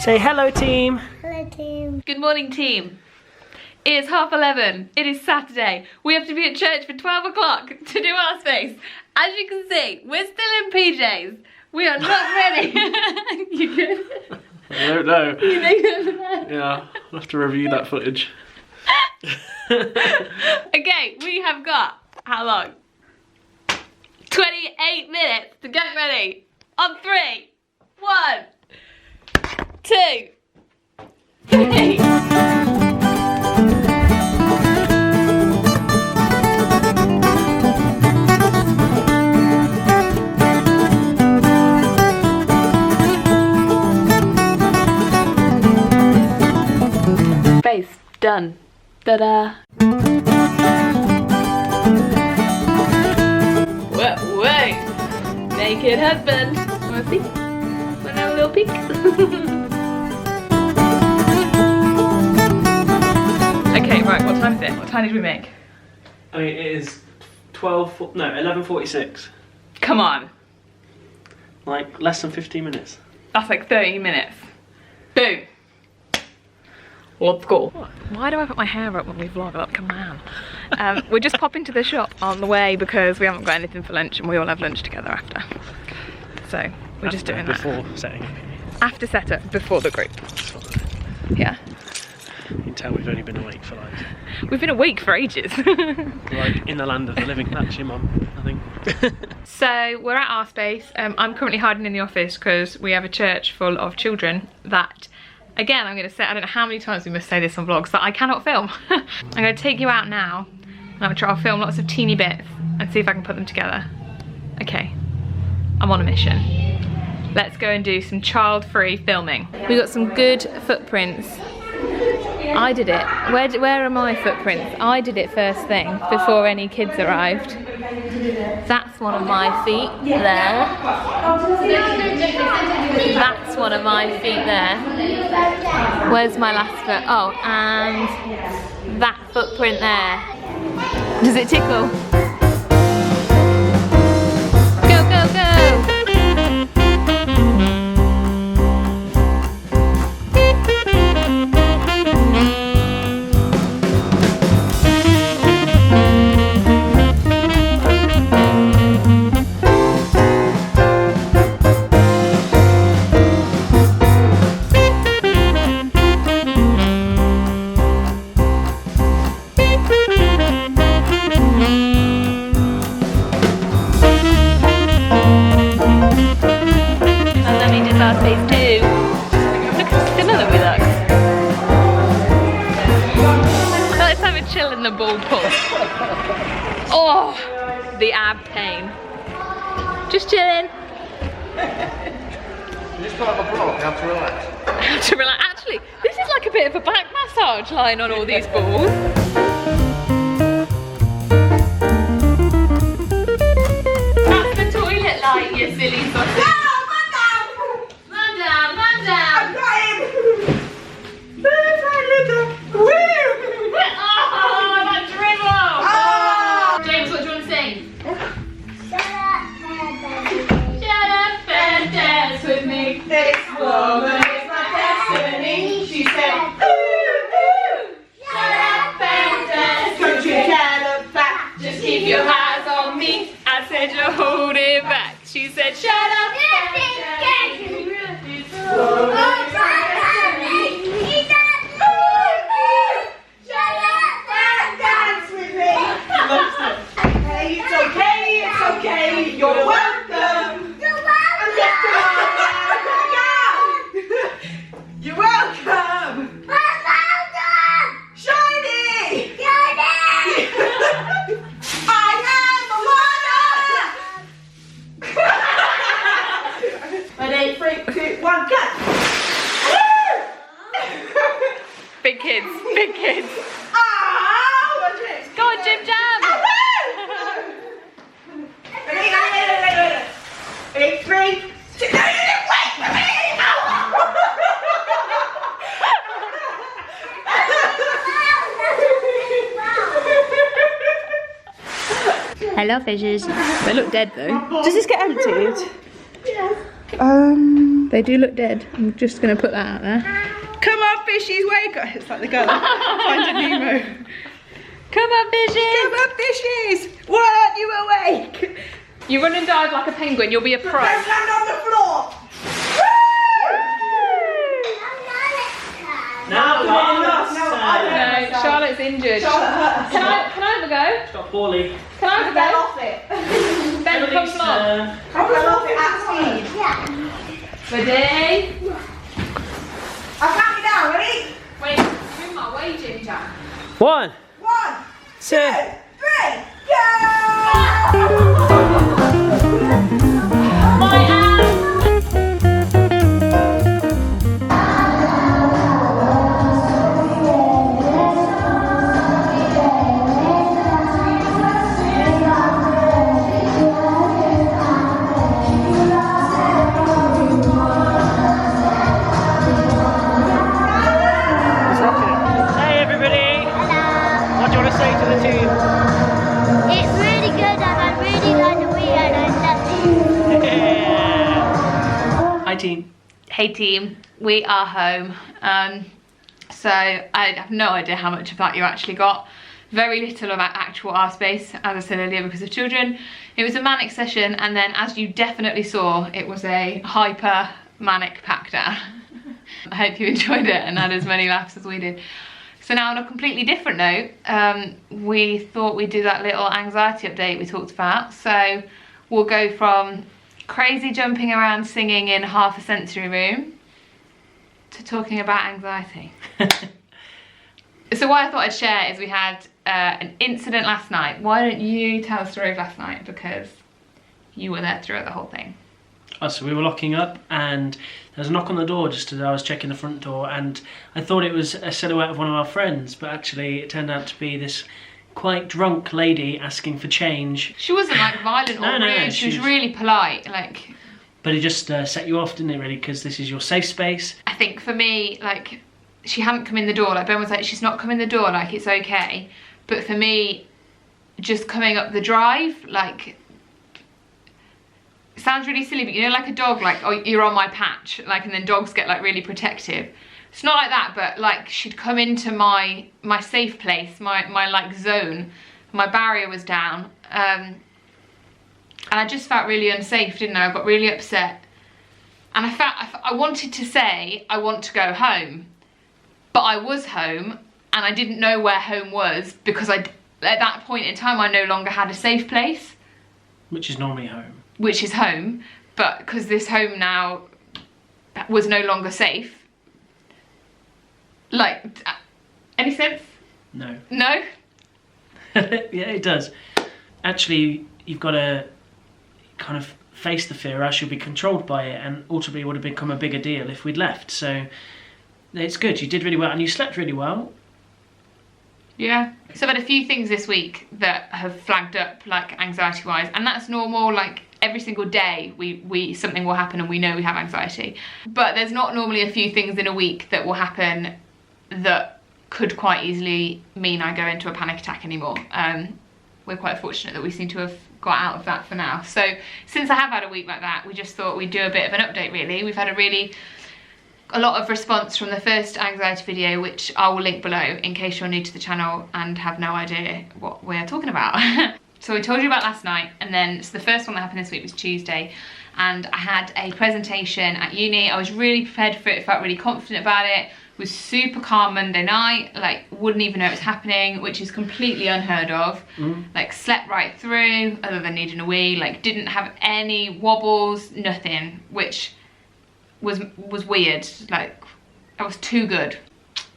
Say hello, team. Hello, team. Good morning, team. It is 11:30. It is Saturday. We have to be at church for 12 o'clock to do our space. As you can see, we're still in PJs. We are not ready. You good? I don't know. You think Yeah, I'll have to review that footage. Okay, we have got, how long? 28 minutes to get ready. On 3, 1, 2, 3. Face done. Ta-da. Wait. Naked husband. Wanna see? Wanna have a little peek? Okay, right, what time is it? What time did we make? I mean, it is 11:46. Come on. Like, less than 15 minutes. That's like 30 minutes. Boom. Let's go. Why do I put my hair up when we vlog like a man? We're just popping to the shop on the way because we haven't got anything for lunch and we all have lunch together after. So we're just doing that. Before setting up. After setup, before the group. Yeah. You can tell we've only been awake for like... We've been awake for ages. Like in the land of the living. That's your mum, I think. So we're at our space. I'm currently hiding in the office because we have a church full of children that, again, I'm going to say, I don't know how many times we must say this on vlogs, that I cannot film. I'm going to take you out now and I'll film lots of teeny bits and see if I can put them together. Okay, I'm on a mission. Let's go and do some child-free filming. We got some good footprints. I did it. Where are my footprints? I did it first thing before any kids arrived. That's one of my feet there. That's one of my feet there. Where's my last foot? Oh, and that footprint there. Does it tickle? Go, go, go! The ball pull. Oh, the ab pain. Just chilling. This part of the vlog, how to relax. How to relax. Actually, this is like a bit of a back massage lying on all these balls. That's the toilet light, you silly sausage. Oh, man down! Man down, man down. I've got him! There's my little... Woo! James, what do you want to sing? Shut up and dance with me. This woman is my destiny. She said, ooh, ooh. Shut up and dance. Don't you care back? Just keep your eyes on me. I said you're holding back. She said, shut up and dance. This woman is my destiny. Hey, it's okay, you're welcome. You're welcome. You're welcome. I'm welcome. Shiny. Shiny. I am a runner. Ready, 3, 2, 1, go. Big kids, big kids. Oh, go on, Jim Jam. Ready, 3, 2, wait for me! Hello, fishes. They look dead though. Does this get emptied? They They do look dead. I'm just going to put that out there. Come on, fishies, wake up. It's like the girl Finding Nemo. Come on, fishies! Come on, fishies! Why aren't you awake? You run and dive like a penguin, you'll be a pro. Don't land on the floor. Now, No, Charlotte's injured. Charlotte hurt Can I have a go? It's got poorly. Can I have a Fell go? off it. Ben, come along. I fell off it at speed. Ready? I count you down, ready? Wait, you're in my way, Ginger. 1, 1, 2, 3, go! My hand! Hey everybody! What do you want to say to the team? It's really good and I really like the wheel and I love it. Hi team. Hey team, we are home. So I have no idea how much of that you actually got. Very little of actual R space, as I said earlier, because of children. It was a manic session, and then as you definitely saw, it was a hyper manic pack down. I hope you enjoyed it and had as many laughs as we did. So now on a completely different note, we thought we'd do that little anxiety update we talked about. So we'll go from crazy jumping around singing in half a sensory room to talking about anxiety. So what I thought I'd share is we had an incident last night. Why don't you tell the story of last night, because you were there throughout the whole thing. Oh, so we were locking up and there was a knock on the door just as I was checking the front door, and I thought it was a silhouette of one of our friends, but actually it turned out to be this quite drunk lady asking for change. She wasn't like violent or rude, she was really polite, like. But it just set you off, didn't it, really, because this is your safe space. I think for me, like, she hadn't come in the door, like Ben was like, she's not come in the door, like it's okay. But for me, just coming up the drive, like, it sounds really silly, but you know, like a dog, like, oh, you're on my patch, like, and then dogs get like really protective. It's not like that, but like she'd come into my safe place, my like zone. My barrier was down, and I just felt really unsafe, didn't I? I got really upset, and I wanted to say I want to go home, but I was home and I didn't know where home was, because at that point in time I no longer had a safe place, Which is normally home. which is home, but because this home now was no longer safe. Like, any sense? No. No? Yeah, it does. Actually, you've got to kind of face the fear, else you'll be controlled by it, and ultimately it would have become a bigger deal if we'd left. So it's good, you did really well, and you slept really well. Yeah. So I've had a few things this week that have flagged up, like anxiety wise, and that's normal. Like every single day we something will happen and we know we have anxiety, but there's not normally a few things in a week that will happen that could quite easily mean I go into a panic attack anymore. We're quite fortunate that we seem to have got out of that for now. So since I have had a week like that, we just thought we'd do a bit of an update really. We've had a lot of response from the first anxiety video, which I will link below in case you're new to the channel and have no idea what we're talking about. So we told you about last night, and then so the first one that happened this week was Tuesday, and I had a presentation at uni. I was really prepared for it, felt really confident about it, was super calm Monday night, like wouldn't even know it was happening, which is completely unheard of. Like slept right through, other than needing a wee, like didn't have any wobbles, nothing, which was weird. Like I was too good.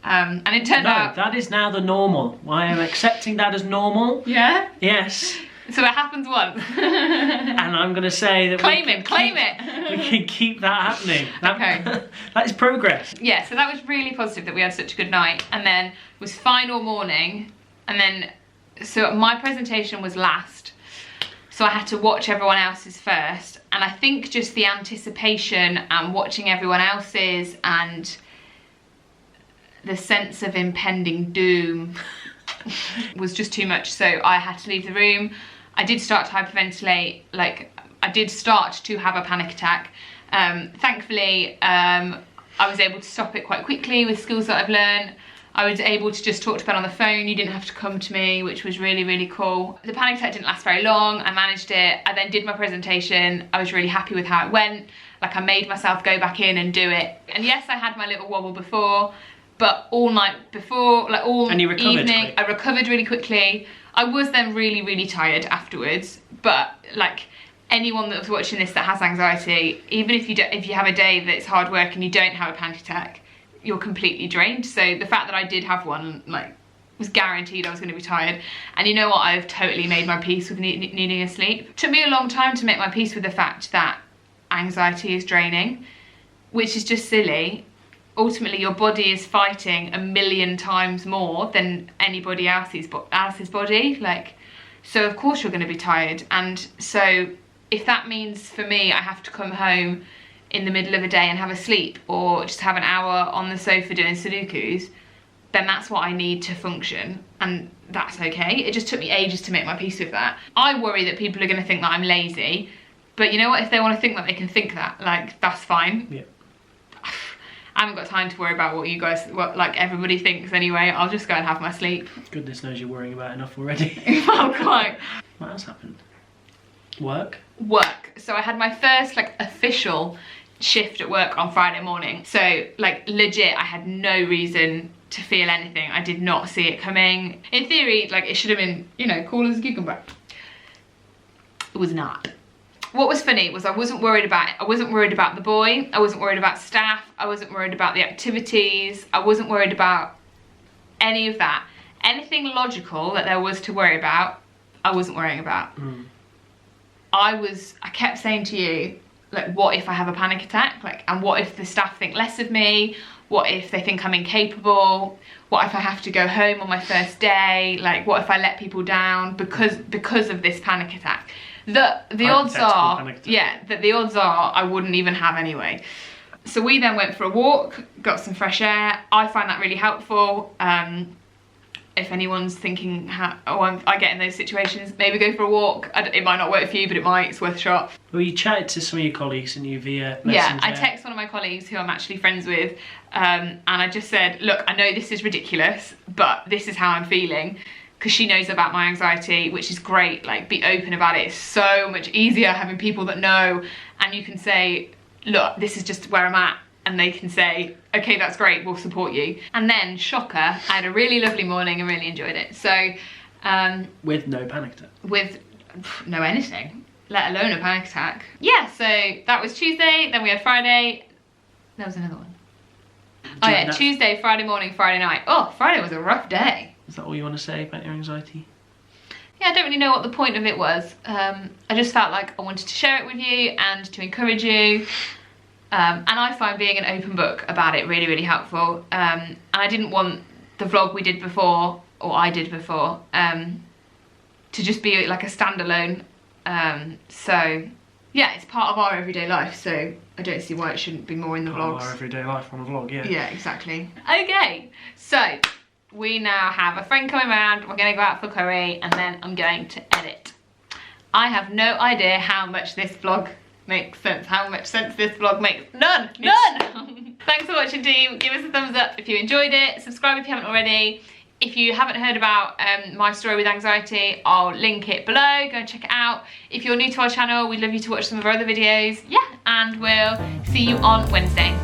And it turned out that is now the normal. I am accepting that as normal. Yeah? Yes. So it happens once. And I'm going to say that claim we it. can keep that happening. Okay. That is progress. Yeah, so that was really positive that we had such a good night. And then it was final morning, and then so my presentation was last, so I had to watch everyone else's first, and I think just the anticipation and watching everyone else's and the sense of impending doom was just too much, so I had to leave the room. I did start to hyperventilate, like I did start to have a panic attack, Thankfully, I was able to stop it quite quickly with skills that I've learned. I was able to just talk to Ben on the phone. You didn't have to come to me, which was really, really cool. The panic attack didn't last very long. I managed it. I then did my presentation. I was really happy with how it went. Like, I made myself go back in and do it. And yes, I had my little wobble before, but all night before, like all evening, I recovered really quickly. I was then really, really tired afterwards, but like anyone that was watching this that has anxiety, even if you have a day that's hard work and you don't have a panic attack, you're completely drained. So the fact that I did have one, like, was guaranteed I was going to be tired. And you know what? I've totally made my peace with needing a sleep. It took me a long time to make my peace with the fact that anxiety is draining, which is just silly. Ultimately, your body is fighting 1,000,000 times more than anybody else's body. Like, so of course you're going to be tired. And so if that means for me, I have to come home in the middle of a day and have a sleep, or just have an hour on the sofa doing Sudokus, then that's what I need to function, and that's okay. It just took me ages to make my peace with that. I worry that people are going to think that I'm lazy, but you know what? If they want to think that, they can think that. Like, that's fine. Yeah. I haven't got time to worry about what like everybody thinks anyway. I'll just go and have my sleep. Goodness knows you're worrying about enough already. Oh, quite. What else happened? Work? Work. So I had my first like official shift at work on Friday morning. So like legit, I had no reason to feel anything. I did not see it coming. In theory, like, it should have been, you know, cool as a cucumber. It was not. What was funny was I wasn't worried about it. I wasn't worried about the boy. I wasn't worried about staff. I wasn't worried about the activities. I wasn't worried about any of that. Anything logical that there was to worry about, I wasn't worrying about. I kept saying to you, like, what if I have a panic attack? Like, and what if the staff think less of me? What if they think I'm incapable? What if I have to go home on my first day? Like, what if I let people down because of this panic attack? The odds are, yeah, that the odds are I wouldn't even have anyway. So we then went for a walk, got some fresh air. I find that really helpful. If anyone's thinking, I get in those situations, maybe go for a walk. It might not work for you, but it might. It's worth a shot. Well, you chatted to some of your colleagues, and you via Messenger. Yeah, I text one of my colleagues who I'm actually friends with, and I just said, look, I know this is ridiculous, but this is how I'm feeling, because she knows about my anxiety, which is great. Like, be open about it. It's so much easier having people that know, and you can say, look, this is just where I'm at. And they can say, okay, that's great, we'll support you. And then, shocker, I had a really lovely morning and really enjoyed it. So, with no panic attack. With no anything, let alone a panic attack. Yeah, so that was Tuesday, then we had Friday. There was another one. Oh yeah, Tuesday, Friday morning, Friday night. Oh, Friday was a rough day. Is that all you want to say about your anxiety? Yeah, I don't really know what the point of it was. I just felt like I wanted to share it with you and to encourage you. And I find being an open book about it really, really helpful. And I didn't want the vlog we did before, or I did before, to just be like a standalone. So yeah, it's part of our everyday life, so I don't see why it shouldn't be more in the vlogs. Part of our everyday life on a vlog, yeah. Yeah, exactly. Okay, so we now have a friend coming around, we're gonna go out for curry, and then I'm going to edit. I have no idea how much this vlog makes sense, how much sense this vlog makes. None! Thanks for watching, team. Give us a thumbs up if you enjoyed it. Subscribe if you haven't already. If you haven't heard about my story with anxiety, I'll link it below. Go and check it out. If you're new to our channel, we'd love you to watch some of our other videos. Yeah, and we'll see you on Wednesday.